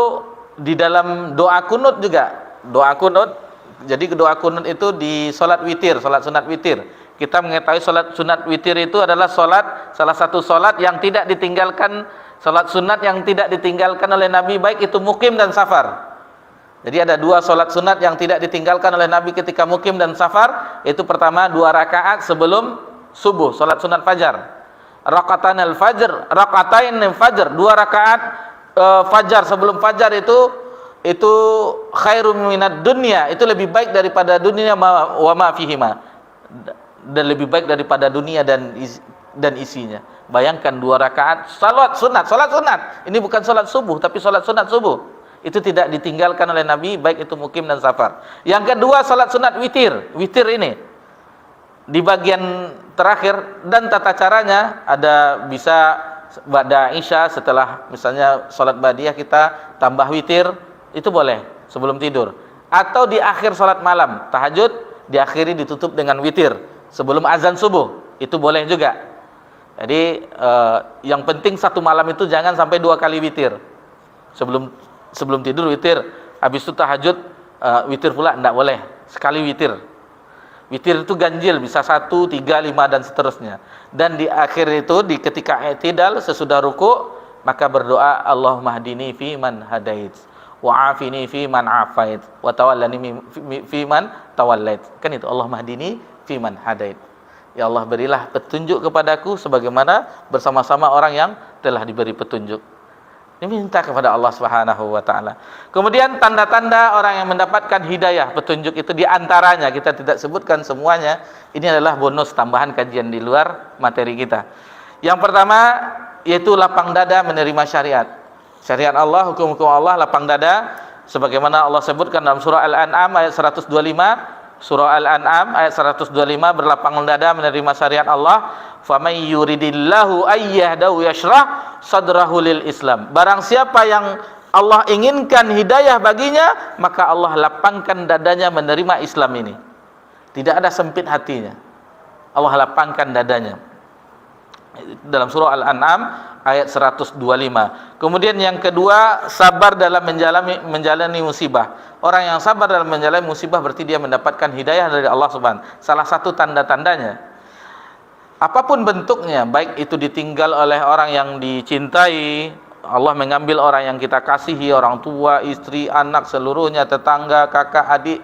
di dalam doa kunut juga, doa kunut. Jadi doa kunut itu di salat witir, salat sunat witir. Kita mengetahui salat sunat witir itu adalah salah satu salat yang tidak ditinggalkan, salat sunat yang tidak ditinggalkan oleh Nabi, baik itu mukim dan safar. Jadi ada dua salat sunat yang tidak ditinggalkan oleh Nabi ketika mukim dan safar. Itu pertama 2 rakaat sebelum subuh, salat sunat fajar. Rakaatain al-fajr, 2 rakaat fajar sebelum fajar itu khairum minad dunya, itu lebih baik daripada dunia wa ma fihima, dan lebih baik daripada dunia dan isinya. Bayangkan 2 rakaat salat sunat. Ini bukan salat subuh tapi salat sunat subuh. Itu tidak ditinggalkan oleh Nabi, baik itu mukim dan safar. Yang kedua salat sunat witir. Witir ini di bagian terakhir, dan tata caranya ada bisa ba'da isya, setelah misalnya salat ba'diyah kita tambah witir, itu boleh sebelum tidur, atau di akhir salat malam tahajud diakhiri ditutup dengan witir sebelum azan subuh, itu boleh juga. Jadi yang penting satu malam itu jangan sampai 2 kali witir. Sebelum tidur witir, habis itu tahajud witir pula, tidak boleh sekali witir. Witir itu ganjil, bisa 1, 3, 5 dan seterusnya. Dan di akhir itu ketika i'tidal sesudah ruku, maka berdoa Allahumma hdini fi man hadait, wa afini fi man afait, wa tawallani fi man tawallait. Kan itu, Allahumma hdini fi man hadait. Ya Allah, berilah petunjuk kepadaku sebagaimana bersama-sama orang yang telah diberi petunjuk. Ini minta kepada Allah Subhanahu wa taala. Kemudian tanda-tanda orang yang mendapatkan hidayah, petunjuk itu di antaranya, kita tidak sebutkan semuanya. Ini adalah bonus tambahan kajian di luar materi kita. Yang pertama yaitu lapang dada menerima syariat. Syariat Allah, hukum-hukum Allah, lapang dada sebagaimana Allah sebutkan dalam surah Al-An'am ayat 125. Surah Al-An'am ayat 125, berlapang dada menerima syariat Allah. Faman yuridillahu ayyahdahu yashrah sadrahu lil Islam. Barang siapa yang Allah inginkan hidayah baginya, maka Allah lapangkan dadanya menerima Islam ini. Tidak ada sempit hatinya. Allah lapangkan dadanya. Dalam surah Al-An'am ayat 125. Kemudian yang kedua, sabar dalam menjalani musibah. Orang yang sabar dalam menjalani musibah berarti dia mendapatkan hidayah dari Allah Subhanahu. Salah satu tanda-tandanya, apapun bentuknya, baik itu ditinggal oleh orang yang dicintai, Allah mengambil orang yang kita kasihi, orang tua, istri, anak, seluruhnya, tetangga, kakak, adik,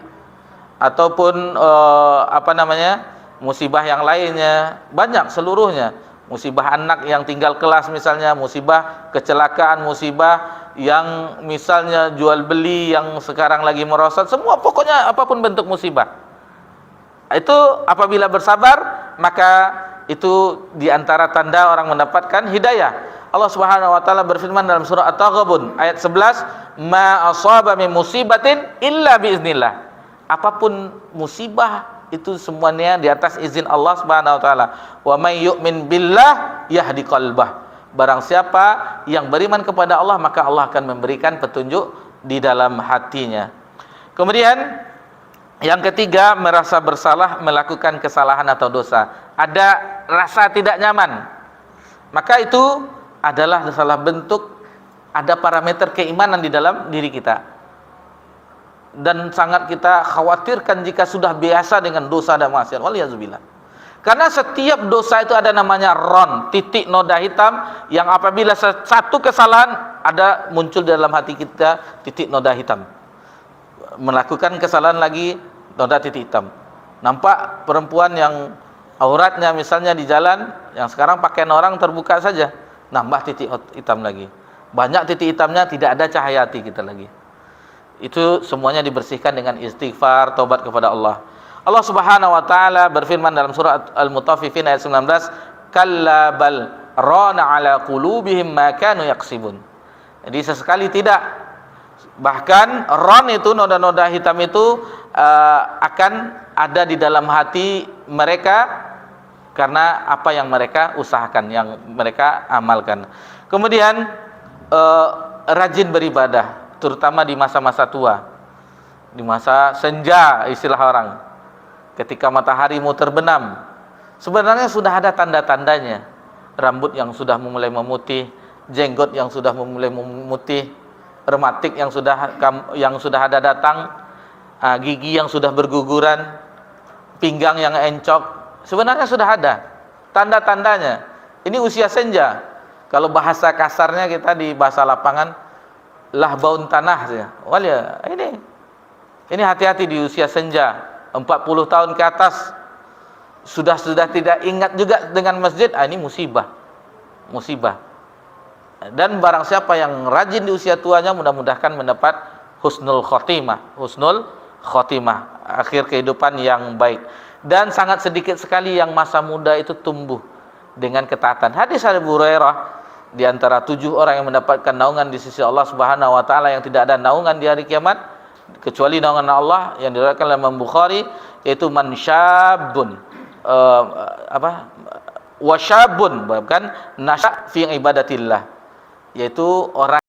ataupun musibah yang lainnya, banyak seluruhnya. Musibah anak yang tinggal kelas misalnya, musibah kecelakaan, musibah yang misalnya jual beli yang sekarang lagi merosot, semua pokoknya apapun bentuk musibah. Itu apabila bersabar, maka itu diantara tanda orang mendapatkan hidayah. Allah Subhanahu wa taala berfirman dalam surah At-Taghabun ayat 11, "Ma asaba min musibatin illa biiznillah." Apapun musibah itu semuanya di atas izin Allah Subhanahu wa taala. Wa may yu'min billah yahdi qalbah. Barang siapa yang beriman kepada Allah, maka Allah akan memberikan petunjuk di dalam hatinya. Kemudian yang ketiga, merasa bersalah melakukan kesalahan atau dosa. Ada rasa tidak nyaman, maka itu adalah salah bentuk, ada parameter keimanan di dalam diri kita. Dan sangat kita khawatirkan jika sudah biasa dengan dosa dan maksiat. Waliyadzubillah. Karena setiap dosa itu ada namanya ron, titik noda hitam, yang apabila satu kesalahan ada muncul dalam hati kita titik noda hitam. Melakukan kesalahan lagi, noda titik hitam. Nampak perempuan yang auratnya misalnya di jalan, yang sekarang pakaian orang terbuka saja, nambah titik hitam lagi. Banyak titik hitamnya, tidak ada cahaya hati kita lagi. Itu semuanya dibersihkan dengan istighfar, taubat kepada Allah. Allah Subhanahu wa taala berfirman dalam surah Al-Mutaffifin ayat 19, "Kalla bal rana ala qulubihim ma kanu yaksibun." Jadi sesekali tidak. Bahkan ron itu, noda-noda hitam itu akan ada di dalam hati mereka karena apa yang mereka usahakan, yang mereka amalkan. Kemudian rajin beribadah, terutama di masa-masa tua, di masa senja istilah orang, ketika matahari mau terbenam. Sebenarnya sudah ada tanda-tandanya, rambut yang sudah mulai memutih, jenggot yang sudah mulai memutih, rematik yang sudah ada datang, gigi yang sudah berguguran, pinggang yang encok. Sebenarnya sudah ada tanda-tandanya. Ini usia senja. Kalau bahasa kasarnya kita di bahasa lapangan, lahbaun tanah ya. Walia, ini hati-hati di usia senja. 40 tahun ke atas sudah tidak ingat juga dengan masjid. Ini musibah. Dan barang siapa yang rajin di usia tuanya, mudah-mudahan mendapat husnul khotimah, akhir kehidupan yang baik. Dan sangat sedikit sekali yang masa muda itu tumbuh dengan ketaatan. Hadis Abu Hurairah, di antara 7 orang yang mendapatkan naungan di sisi Allah Subhanahu wa taala yang tidak ada naungan di hari kiamat kecuali naungan Allah, yang diriwayatkan oleh Imam Bukhari, yaitu man syabun wasyabun, bukan nasya fi ibadatillah, yaitu orang